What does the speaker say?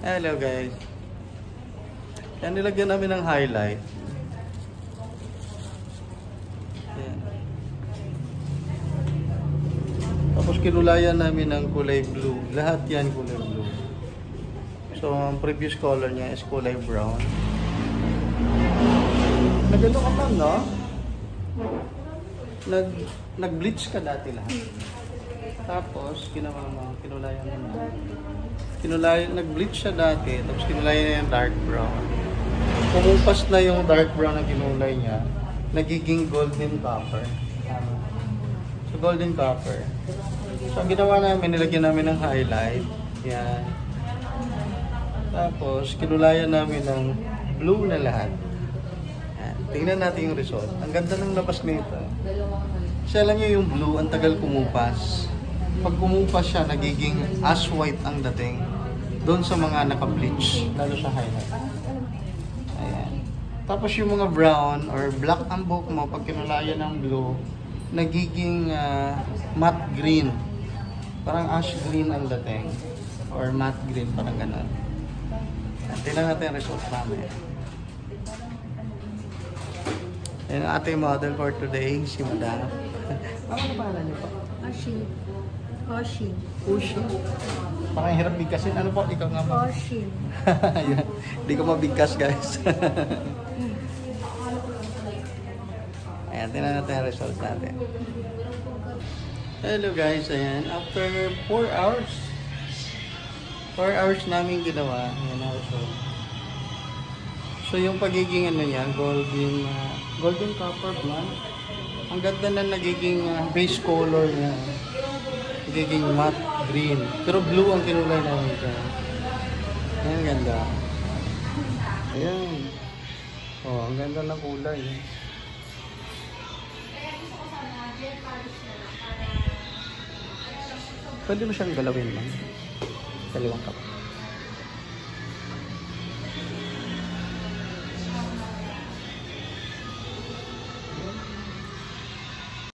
Hello guys. Yan, nilagyan namin ng highlight. Yan. Tapos kinulayan namin ng kulay blue. Lahat yan kulay blue. So, ang previous color niya is kulay brown. Nagano ka pa, no? Nag-bleach ka dati lahat. Tapos, ginawa mo, kinulayan mo na. Nag-bleach siya dati, tapos kinulayan niya yung dark brown. Pumupas na yung dark brown na kinulay niya, nagiging golden copper. So, golden copper. So, ang ginawa namin, nilagyan namin ng highlight. Yan. Tapos, kinulayan namin ng blue na lahat. Yan. Tingnan natin yung result. Ang ganda ng labas nito. Kasi alam nyo yung blue, ang tagal kumupas. Pag kumupas siya, nagiging as white ang dating. Doon sa mga naka-bleach, lalo sa highlight. Ayan. Tapos yung mga brown or black ang buhok mo, pag kinulayan ng blue, nagiging matte green. Parang ash green ang dating. Or matte green, parang gano'n. Tingnan natin ang result namin. Yan ang ating model for today, si Madam. Ano pangalan niyo po? Oshin. Oshin. Oshin? Parang hirap bigkasin. Ano po? Ikaw nga po? Oshin. Hindi ko mabigkas, guys. Ayan, tingnan natin ang result natin. Hello guys, ayan. After 4 hours, 4 hours namin ginawa. Ayan ang result. So yung pagiging ano niya, golden copper blonde. Ang ganda na nagiging base color niya. Nagiging matte green. Pero blue ang kinulay namin dyan. Ayan, ganda. Ayan. Oh, ang ganda ng kulay. Pwede mo siyang galawin lang. Dalawang cup.